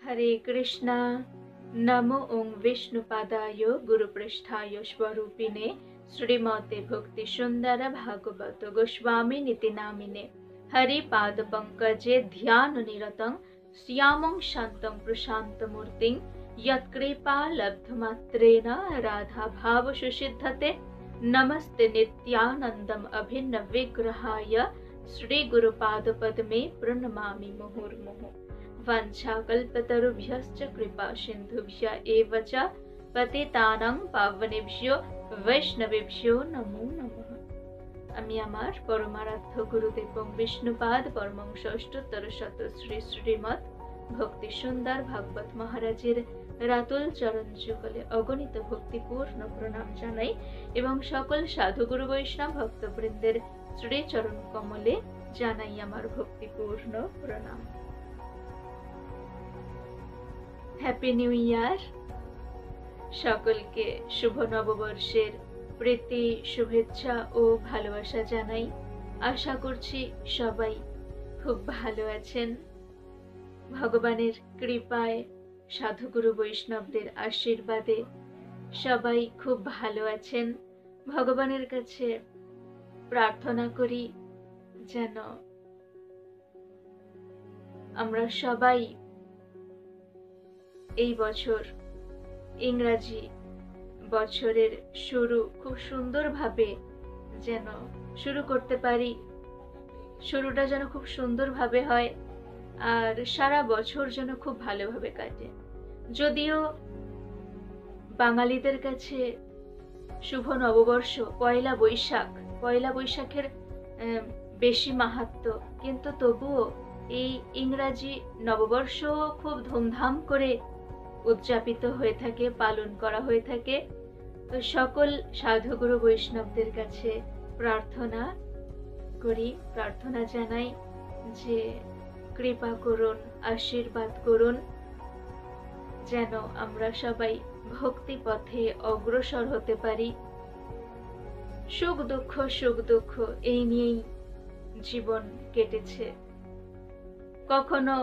हरे कृष्णा। नमो ओं विष्णुपादाय गुरुपृष्ठाय स्वरूपिणे श्रीमते भक्ति सुंदर भागवत गोस्वामी नीति नामिने हरिपाद पंकजे ध्यान निरतं श्यामं शान्तं प्रशान्तमूर्तिं यत्कृपा लब्धमात्रेण राधा भाव सुसिद्धते। नमस्ते नित्यानन्दम् अभिन्न विग्रहाय श्री गुरुपादपद्मे प्रणमामि मुहुर्मुहुः। वंशाकल्पतरुभ्यश्च कृपा सिन्धुभ्य एव च पतितानां पावनेभ्यो वैष्णवेभ्यो नमो नमः। আমি আমার পরমারাধ্য গুরুদেব বিষ্ণুপাদ পরমং ষষ্ঠোত্তর শত শ্রী শ্রীমৎ ভক্তি সুন্দর ভাগবত মহারাজের রাতুল চরণ যুগলে অগণিত ভক্তিপূর্ণ প্রণাম জানাই এবং সকল সাধু গুরু বৈষ্ণব ভক্তবৃন্দের শ্রী চরণ কমলে জানাই আমার ভক্তিপূর্ণ প্রণাম। Happy new year. সকলকে শুভ নববর্ষের প্রীতি শুভেচ্ছা ও ভালোবাসা জানাই। আশা করছি সবাই খুব ভালো আছেন। ভগবানের কৃপায় সাধুগুরু বৈষ্ণবদের আশীর্বাদে সবাই খুব ভালো আছেন। ভগবানের কাছে প্রার্থনা করি যেন আমরা সবাই এই বছর ইংরাজি বছরের শুরু খুব সুন্দরভাবে যেন শুরু করতে পারি, শুরুটা যেন খুব সুন্দরভাবে হয় আর সারা বছর যেন খুব ভালোভাবে কাটে। যদিও বাঙালিদের কাছে শুভ নববর্ষ পয়লা বৈশাখের বেশি মাহাত্ম্য, কিন্তু তবুও এই ইংরাজি নববর্ষ খুব ধুমধাম করে উদযাপিত হয়ে থাকে, পালন করা হয়ে থাকে। তো সকল সাধুগুরু বৈষ্ণবদের কাছে প্রার্থনা করি, প্রার্থনা জানাই যে কৃপা করুন, আশীর্বাদ করুন যেন আমরা সবাই ভক্তি পথে অগ্রসর হতে পারি। সুখ দুঃখ এই নিয়েই জীবন কেটেছে। কখনো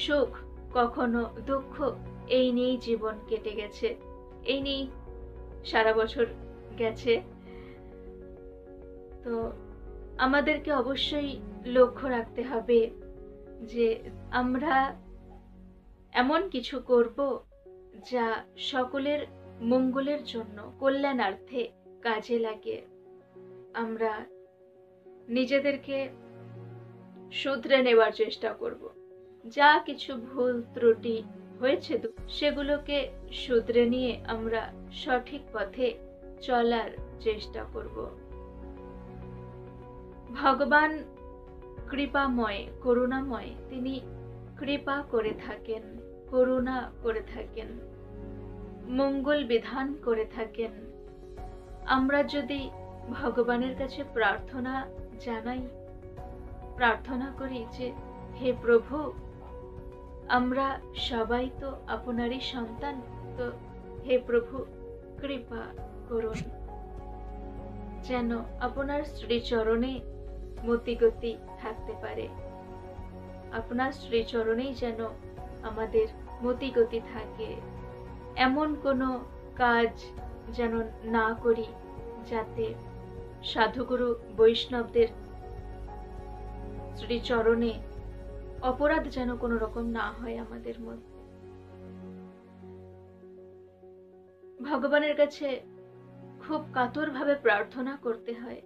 সুখ কখনো দুঃখ এই নিয়েই জীবন কেটে গেছে, এই নিয়েই সারা বছর গেছে। তো আমাদেরকে অবশ্যই লক্ষ্য রাখতে হবে যে আমরা এমন কিছু করব যা সকলের মঙ্গলের জন্য, কল্যাণার্থে কাজে লাগে। আমরা নিজেদেরকে শুধরে নেওয়ার চেষ্টা করব। যা কিছু ভুল ত্রুটি হয়েছে সেগুলোকে শুধরে নিয়ে আমরা সঠিক পথে চলার চেষ্টা করব। ভগবান কৃপাময়, করুণাময়, তিনি কৃপা করে থাকেন, করুণা করে থাকেন, মঙ্গল বিধান করে থাকেন। আমরা যদি ভগবানের কাছে প্রার্থনা জানাই, প্রার্থনা করি যে হে প্রভু, আমরা সবাই তো আপনারই সন্তান, তো হে প্রভু কৃপা করুন যেন আপনার শ্রীচরণে মতিগতি থাকতে পারে, আপনার শ্রীচরণেই যেন আমাদের মতিগতি থাকে। এমন কোনো কাজ যেন না করি যাতে সাধুগুরু বৈষ্ণবদের শ্রীচরণে অপরাধ যেন কোনো রকম না হয় আমাদের মধ্যে। ভগবানের কাছে খুব কাতরভাবে প্রার্থনা করতে হয়।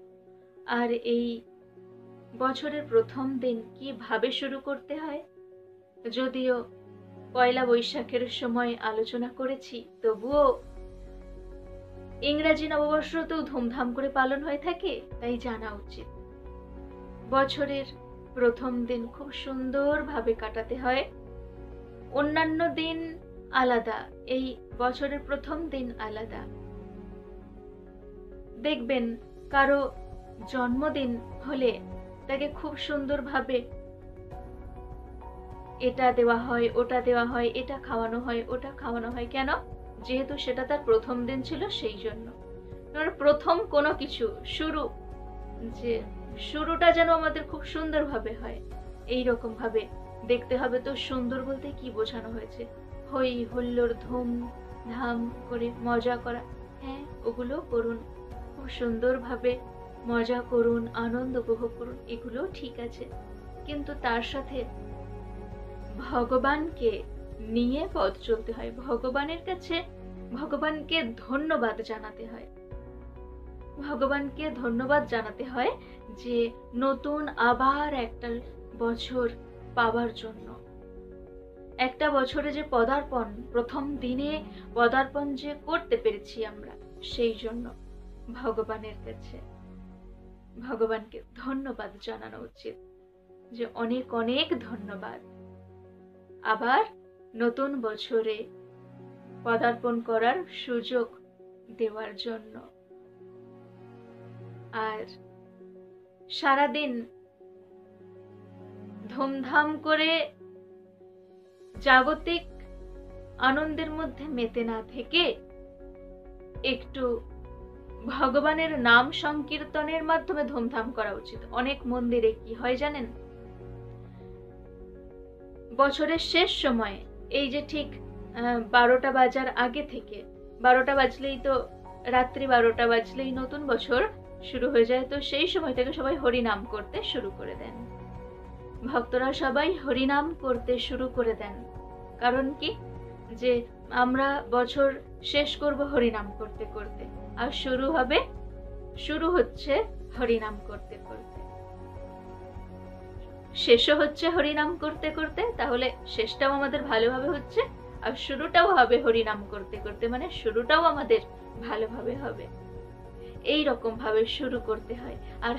আর এই বছরের প্রথম দিন কিভাবে শুরু করতে হয় যদিও পয়লা বৈশাখের সময় আলোচনা করেছি, তবুও ইংরাজি নববর্ষ তো ধুমধাম করে পালন হয়ে থাকে, তাই জানা উচিত। বছরের প্রথম দিন খুব সুন্দরভাবে কাটাতে হয়। অন্যান্য দিন আলাদা, এই বছরের প্রথম দিন আলাদা। দেখবেন কারো জন্মদিন হলে তাকে খুব সুন্দরভাবে এটা দেওয়া হয়, ওটা দেওয়া হয়, এটা খাওয়ানো হয়, ওটা খাওয়ানো হয়। কেন? যেহেতু সেটা তার প্রথম দিন ছিল, সেই জন্য। প্রথম কোনো কিছু শুরুটা যেন আমাদের খুব সুন্দরভাবে হয়, এই রকম ভাবে দেখতে হবে তো সুন্দর বলতে কি বোঝানো হয়েছে? হই হুল্লোড়, ধুম ধাম করে মজা করা। হ্যাঁ, ওগুলো করুন, খুব সুন্দরভাবে মজা করুন, আনন্দ উপভোগ করুন, এগুলো ঠিক আছে। কিন্তু তার সাথে ভগবানকে নিয়ে পথ চলতে হয়। ভগবানের কাছে ভগবানকে ধন্যবাদ জানাতে হয়। ভগবানকে ধন্যবাদ জানাতে হয় যে নতুন আবার একটা বছর পাওয়ার জন্য। একটা বছরে যে পদার্পণ, প্রথম দিনে পদার্পণ যে করতে পেরেছি আমরা, সেই জন্য ভগবানের কাছে ভগবানকে ধন্যবাদ জানানো উচিত, যে অনেক অনেক ধন্যবাদ আবার নতুন বছরে পদার্পণ করার সুযোগ দেওয়ার জন্য। আর সারাদিন ধুমধাম করে জাগতিক আনন্দের মধ্যে মেতে না থেকে একটু ভগবানের নাম সংকীর্তনের মাধ্যমে ধুমধাম করা উচিত। অনেক মন্দিরে কি হয় জানেন, বছরের শেষ সময়ে এই যে ঠিক 12টা বাজার আগে থেকে, 12টা বাজলেই তো, রাত্রি 12টা বাজলেই নতুন বছর শুরু হয়ে যায়, তো সেই সময় থেকে সবাই হরিনাম করতে শুরু করে দেন। ভক্তরা সবাই হরিনাম করতে শুরু করে দেন। কারণ কি, যে আমরা বছর শেষ করব হরিনাম করতে করতে, আর শুরু হচ্ছে হরিনাম করতে করতে, শেষও হচ্ছে হরিনাম করতে করতে। তাহলে শেষটাও আমাদের ভালোভাবে হচ্ছে, আর শুরুটাও হবে হরিনাম করতে করতে, মানে শুরুটাও আমাদের ভালোভাবে হবে। এই রকম ভাবে শুরু করতে হয়। আর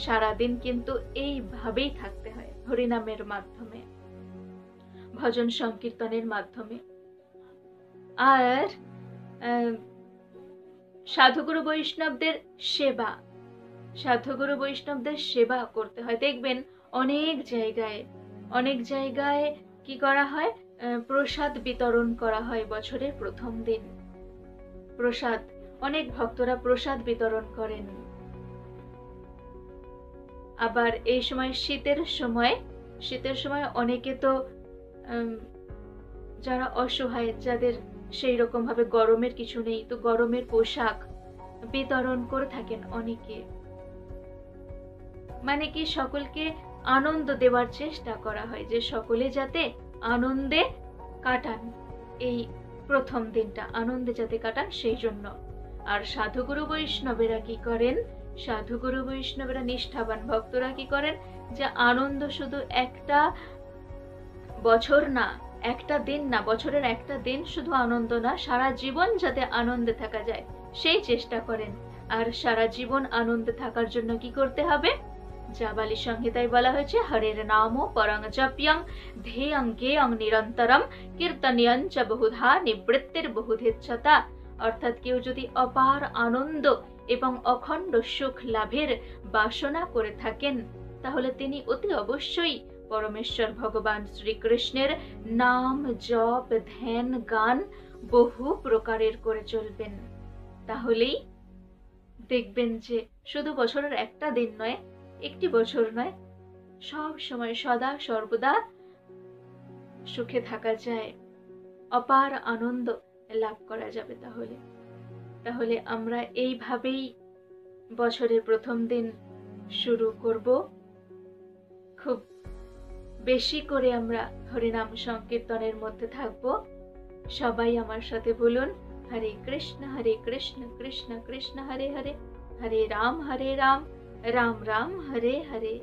সারাদিন কিন্তু এইভাবেই থাকতে হয়, হরিনামের মাধ্যমে, ভজন সংকীর্তনের মাধ্যমে। আর সাধুগুরু বৈষ্ণবদের সেবা করতে হয়। দেখবেন অনেক জায়গায় কি করা হয়, প্রসাদ বিতরণ করা হয় বছরের প্রথম দিন। অনেক ভক্তরা প্রসাদ বিতরণ করেন। আবার এই সময় শীতের সময় অনেকে তো যারা অসহায়, যাদের সেই রকম ভাবে গরমের কিছু নেই, তো গরমের পোশাক বিতরণ করে থাকেন অনেকে। মানে কি, সকলকে আনন্দ দেওয়ার চেষ্টা করা হয়, যে সকলে যাতে আনন্দে কাটান, এই প্রথম দিনটা আনন্দে যাতে কাটান, সেই জন্য। আর সাধুগুরু বৈষ্ণবেরা কি করেন, নিষ্ঠাবান ভক্তরা কি করেন, যে আনন্দ শুধু একটা বছর না, একটা দিন না, বছরের একটা দিন শুধু আনন্দ না, সারা জীবন যাতে আনন্দে থাকা যায় সেই চেষ্টা করেন। আর সারা জীবন আনন্দে থাকার জন্য কি করতে হবে, জাবালি সংহিতায় বলা হয়েছে, হরের নাম পরং জপ্যং ধ্যেয়ং জ্ঞেয়ং নিরন্তরম কীর্তনীয়ং চ বহুধা নিবৃত্তির বহুধেচ্ছতা। অর্থাৎ কেউ যদি অপার আনন্দ এবং অখণ্ড সুখ লাভের বাসনা করে থাকেন, তাহলে তিনি অতি অবশ্যই পরমেশ্বর ভগবান শ্রীকৃষ্ণের নাম জপ ধ্যান গান বহু প্রকারের করে চলবেন। তাহলেই দেখবেন যে শুধু বছরের একটা দিন নয়, একটি বছর নয়, সব সময় সদা সর্বদা সুখে থাকা যায়, অপার আনন্দ লাভ করা যাবে। তাহলে আমরা এইভাবেই বছরের প্রথম দিন শুরু করব। খুব বেশি করে আমরা হরিনাম সংকীর্তনের মধ্যে থাকব। সবাই আমার সাথে বলুন, হরে কৃষ্ণ কৃষ্ণ কৃষ্ণ হরে হরে, হরে রাম রাম রাম হরে হরে।